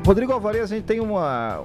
Rodrigo Alvarez, a gente tem uma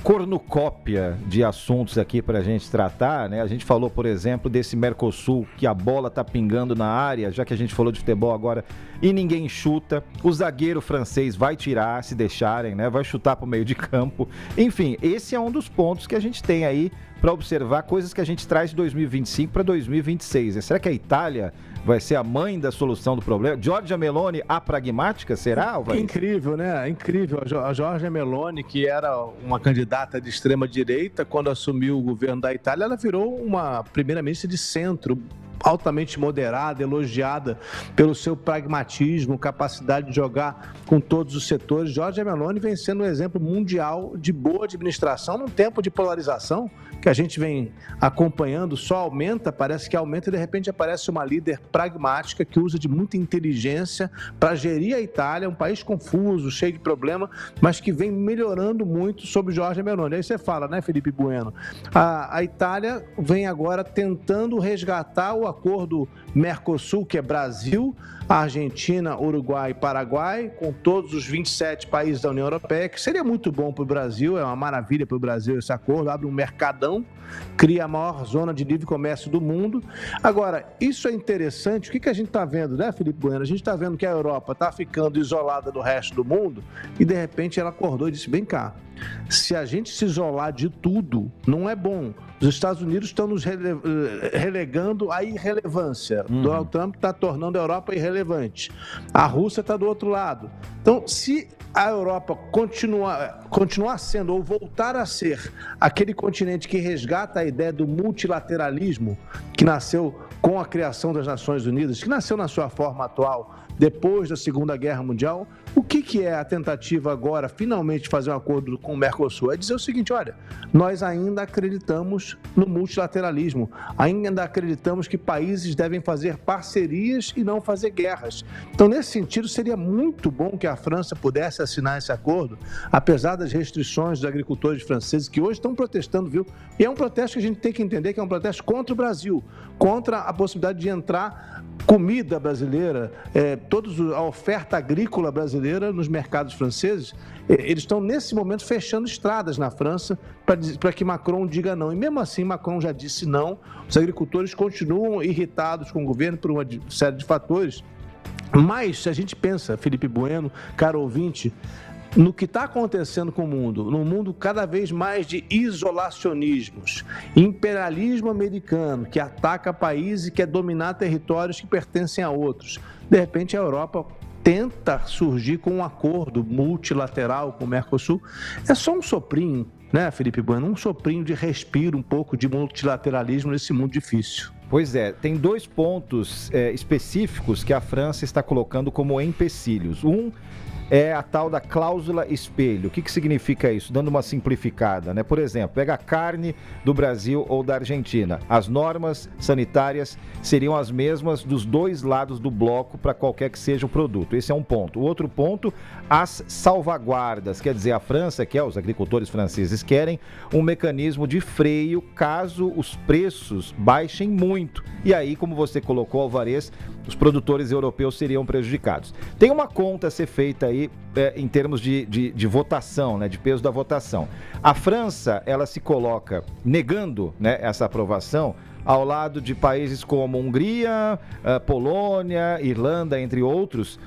cornucópia de assuntos aqui para a gente tratar, né? A gente falou, por exemplo, desse Mercosul, que a bola tá pingando na área, já que a gente falou de futebol agora, e ninguém chuta. O zagueiro francês vai tirar, se deixarem, né? Vai chutar para o meio de campo. Enfim, esse é um dos pontos que a gente tem aí para observar, coisas que a gente traz de 2025 para 2026. Será que a Itália vai ser a mãe da solução do problema? Giorgia Meloni, a pragmática, será, Alvarez? Incrível, né? Incrível. A Giorgia Meloni, que era uma candidata de extrema-direita, quando assumiu o governo da Itália, ela virou uma primeira-ministra de centro, altamente moderada, elogiada pelo seu pragmatismo, capacidade de jogar com todos os setores. Giorgia Meloni vem sendo um exemplo mundial de boa administração num tempo de polarização que a gente vem acompanhando, só aumenta, parece que aumenta e de repente aparece uma líder pragmática que usa de muita inteligência para gerir a Itália, um país confuso, cheio de problema, mas que vem melhorando muito sob Giorgia Meloni. Aí você fala, né, Felipe Bueno? A Itália vem agora tentando resgatar o acordo Mercosul, que é Brasil, Argentina, Uruguai e Paraguai, com todos os 27 países da União Europeia, que seria muito bom para o Brasil, é uma maravilha para o Brasil esse acordo, abre um mercadão, cria a maior zona de livre comércio do mundo. Agora, isso é interessante, o que a gente está vendo, né, Felipe Bueno? A gente está vendo que a Europa está ficando isolada do resto do mundo e, de repente, ela acordou e disse, vem cá, se a gente se isolar de tudo, não é bom. Os Estados Unidos estão nos relegando à irrelevância. Donald Trump está tornando a Europa irrelevante. A Rússia está do outro lado. Então, se a Europa continuar sendo ou voltar a ser aquele continente que resgata a ideia do multilateralismo que nasceu com a criação das Nações Unidas, que nasceu na sua forma atual depois da Segunda Guerra Mundial, o que é a tentativa agora, finalmente, de fazer um acordo com o Mercosul? É dizer o seguinte, olha, nós ainda acreditamos no multilateralismo, ainda acreditamos que países devem fazer parcerias e não fazer guerras. Então, nesse sentido, seria muito bom que a França pudesse assinar esse acordo, apesar das restrições dos agricultores franceses, que hoje estão protestando, viu? E é um protesto que a gente tem que entender que é um protesto contra o Brasil, contra a possibilidade de entrar comida brasileira, toda a oferta agrícola brasileira nos mercados franceses. Eles estão, nesse momento, fechando estradas na França para que Macron diga não. E mesmo assim, Macron já disse não. Os agricultores continuam irritados com o governo por uma série de fatores. Mas, se a gente pensa, Felipe Bueno, caro ouvinte, no que está acontecendo com o mundo, num mundo cada vez mais de isolacionismos, imperialismo americano que ataca países e quer dominar territórios que pertencem a outros. De repente, a Europa tenta surgir com um acordo multilateral com o Mercosul. É só um soprinho, né, Felipe Bueno? Um soprinho de respiro, um pouco de multilateralismo nesse mundo difícil. Pois é, tem dois pontos específicos que a França está colocando como empecilhos. Um é a tal da cláusula espelho. O que significa isso? Dando uma simplificada, né? Por exemplo, pega a carne do Brasil ou da Argentina. As normas sanitárias seriam as mesmas dos dois lados do bloco para qualquer que seja o produto. Esse é um ponto. O outro ponto, as salvaguardas. Quer dizer, a França quer, os agricultores franceses querem um mecanismo de freio caso os preços baixem muito. E aí, como você colocou, Alvarez, os produtores europeus seriam prejudicados. Tem uma conta a ser feita aí em termos de votação, né, de peso da votação. A França, ela se coloca negando, né, essa aprovação ao lado de países como Hungria, Polônia, Irlanda, entre outros,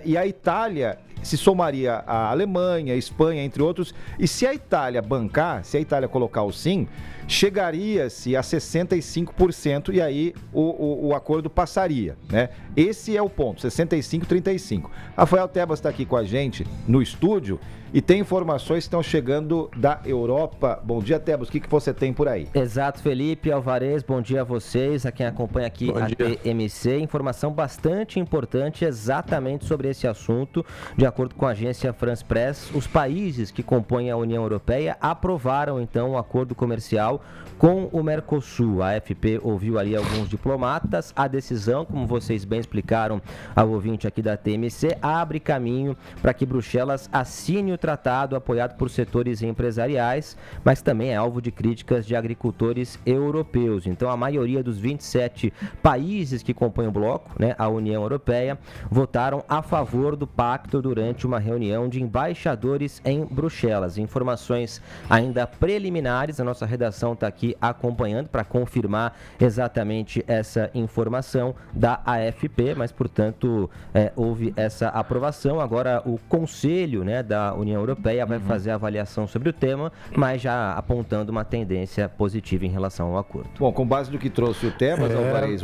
e a Itália se somaria a Alemanha, a Espanha, entre outros, e se a Itália bancar, se a Itália colocar o sim, chegaria-se a 65% e aí o acordo passaria, né? Esse é o ponto, 65-35. Rafael Tebas está aqui com a gente no estúdio e tem informações que estão chegando da Europa. Bom dia, Tebas, o que você tem por aí? Exato, Felipe, Alvarez, bom dia a vocês, a quem acompanha aqui a TMC. Informação bastante importante exatamente sobre esse assunto. De acordo com a agência France Press, os países que compõem a União Europeia aprovaram então um acordo comercial comercial com o Mercosul. A AFP ouviu ali alguns diplomatas. A decisão, como vocês bem explicaram ao ouvinte aqui da TMC, abre caminho para que Bruxelas assine o tratado apoiado por setores empresariais, mas também é alvo de críticas de agricultores europeus. Então, a maioria dos 27 países que compõem o bloco, né, a União Europeia, votaram a favor do pacto durante uma reunião de embaixadores em Bruxelas. Informações ainda preliminares, a nossa redação está aqui acompanhando para confirmar exatamente essa informação da AFP, mas, portanto, houve essa aprovação. Agora, o Conselho, né, da União Europeia vai fazer a avaliação sobre o tema, mas já apontando uma tendência positiva em relação ao acordo. Bom, com base no que trouxe o tema, Alvarez,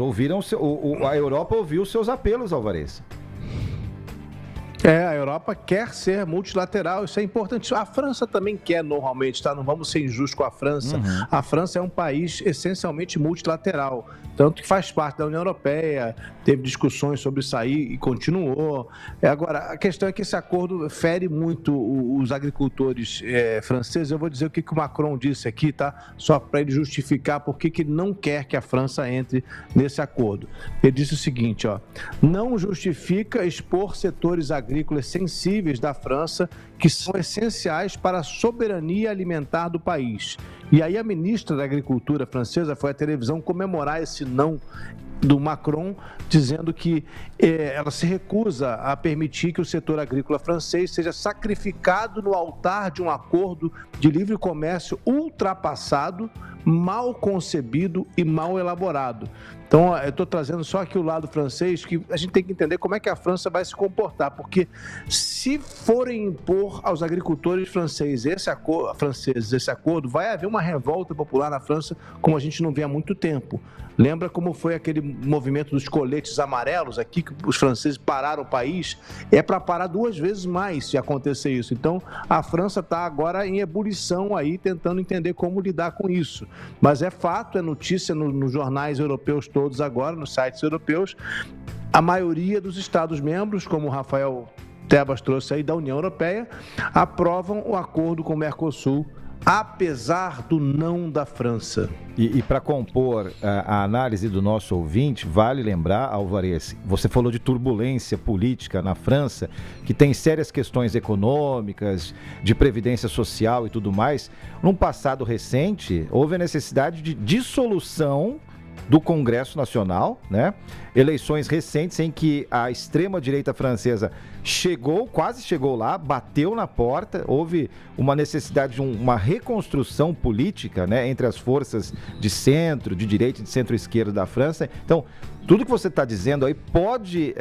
a Europa ouviu os seus apelos, Alvarez. A Europa quer ser multilateral, isso é importante. A França também quer normalmente, tá? Não vamos ser injustos com a França. A França é um país essencialmente multilateral, tanto que faz parte da União Europeia, teve discussões sobre sair e continuou. Agora, a questão é que esse acordo fere muito os agricultores franceses. Eu vou dizer o que o Macron disse aqui, tá? Só para ele justificar por que ele não quer que a França entre nesse acordo. Ele disse o seguinte, ó: não justifica expor setores agrícolas sensíveis da França que são essenciais para a soberania alimentar do país. E aí a ministra da Agricultura francesa foi à televisão comemorar esse não do Macron, dizendo que ela se recusa a permitir que o setor agrícola francês seja sacrificado no altar de um acordo de livre comércio ultrapassado, mal concebido e mal elaborado. Então, eu estou trazendo só aqui o lado francês, que a gente tem que entender como é que a França vai se comportar, porque se forem impor aos agricultores franceses esse acordo, vai haver uma revolta popular na França como a gente não vê há muito tempo. Lembra como foi aquele movimento dos coletes amarelos aqui, que os franceses pararam o país? É para parar 2 vezes mais se acontecer isso. Então, a França está agora em ebulição aí, tentando entender como lidar com isso. Mas é fato, é notícia nos jornais europeus todos agora, nos sites europeus, a maioria dos Estados-membros, como o Rafael Tebas trouxe aí da União Europeia, aprovam o acordo com o Mercosul, apesar do não da França. E para compor a análise do nosso ouvinte, vale lembrar, Alvarez, você falou de turbulência política na França, que tem sérias questões econômicas, de previdência social e tudo mais. Num passado recente, houve a necessidade de dissolução do Congresso Nacional, né? Eleições recentes em que a extrema-direita francesa quase chegou lá, bateu na porta, houve uma necessidade de uma reconstrução política, né, entre as forças de centro, de direita e de centro-esquerda da França. Então, tudo que você está dizendo aí pode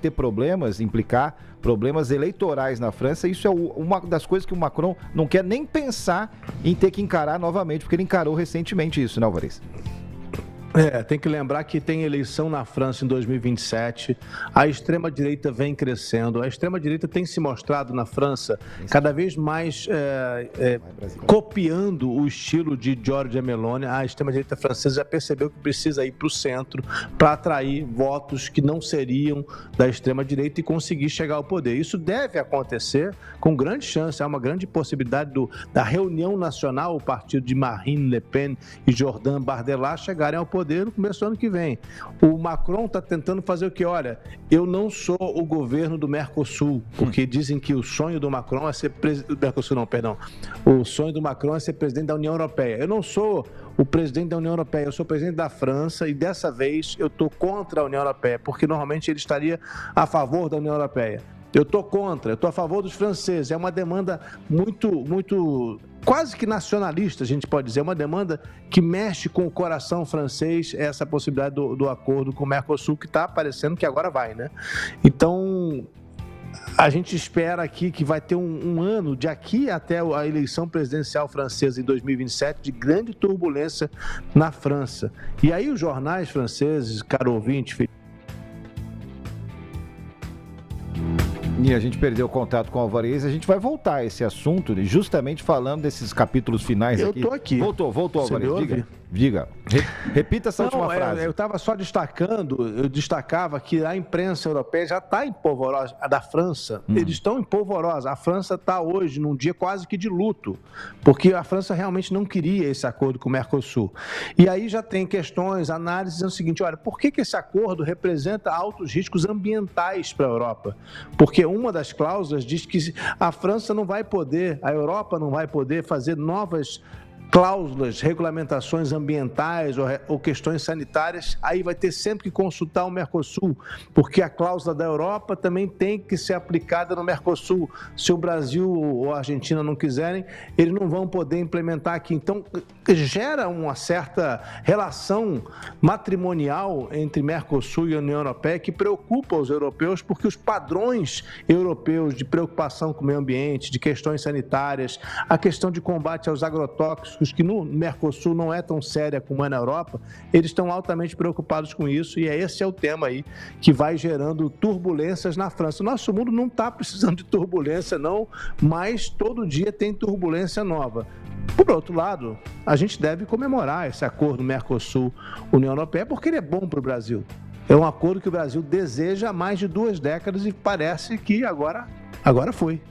ter problemas, implicar problemas eleitorais na França. Isso é uma das coisas que o Macron não quer nem pensar em ter que encarar novamente, porque ele encarou recentemente isso, né, Alvarez? Tem que lembrar que tem eleição na França em 2027, a extrema-direita vem crescendo, a extrema-direita tem se mostrado na França cada vez mais copiando o estilo de Giorgia Meloni. A extrema-direita francesa já percebeu que precisa ir para o centro para atrair votos que não seriam da extrema-direita e conseguir chegar ao poder. Isso deve acontecer com grande chance, há uma grande possibilidade da reunião nacional, o partido de Marine Le Pen e Jordan Bardella chegarem ao poder no começo do ano que vem. O Macron está tentando fazer o que? Olha, eu não sou o governo do Mercosul, porque dizem que o sonho do Macron é ser o sonho do Macron é ser presidente da União Europeia. Eu não sou o presidente da União Europeia, eu sou presidente da França e dessa vez eu estou contra a União Europeia, porque normalmente ele estaria a favor da União Europeia. Eu estou contra, eu estou a favor dos franceses. É uma demanda muito quase que nacionalista, a gente pode dizer. É uma demanda que mexe com o coração francês, essa possibilidade do acordo com o Mercosul, que está aparecendo que agora vai, né? Então, a gente espera aqui que vai ter um ano, de aqui até a eleição presidencial francesa em 2027, de grande turbulência na França. E aí os jornais franceses, caro ouvinte, E a gente perdeu o contato com o Alvarez, a gente vai voltar a esse assunto, justamente falando desses capítulos finais aqui. Eu tô aqui. Voltou, Você Alvarez, diga. Repita essa última frase. Eu estava só eu destacava que a imprensa europeia já está em polvorosa, a da França, eles estão em polvorosa. A França está hoje num dia quase que de luto, porque a França realmente não queria esse acordo com o Mercosul. E aí já tem questões, análises dizendo o seguinte, olha, por que esse acordo representa altos riscos ambientais para a Europa? Porque uma das cláusulas diz que a Europa não vai poder fazer novas cláusulas, regulamentações ambientais ou questões sanitárias, aí vai ter sempre que consultar o Mercosul, porque a cláusula da Europa também tem que ser aplicada no Mercosul. Se o Brasil ou a Argentina não quiserem, eles não vão poder implementar aqui. Então, gera uma certa relação matrimonial entre Mercosul e a União Europeia que preocupa os europeus, porque os padrões europeus de preocupação com o meio ambiente, de questões sanitárias, a questão de combate aos agrotóxicos, que no Mercosul não é tão séria como é na Europa, eles estão altamente preocupados com isso e esse é o tema aí que vai gerando turbulências na França. O nosso mundo não está precisando de turbulência não, mas todo dia tem turbulência nova. Por outro lado, a gente deve comemorar esse acordo Mercosul-União Europeia porque ele é bom para o Brasil. É um acordo que o Brasil deseja há mais de 2 décadas e parece que agora foi.